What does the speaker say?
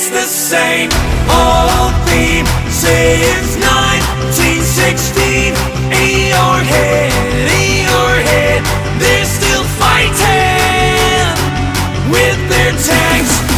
it's the same old theme since 1916. In your head, they're still fighting with their tanks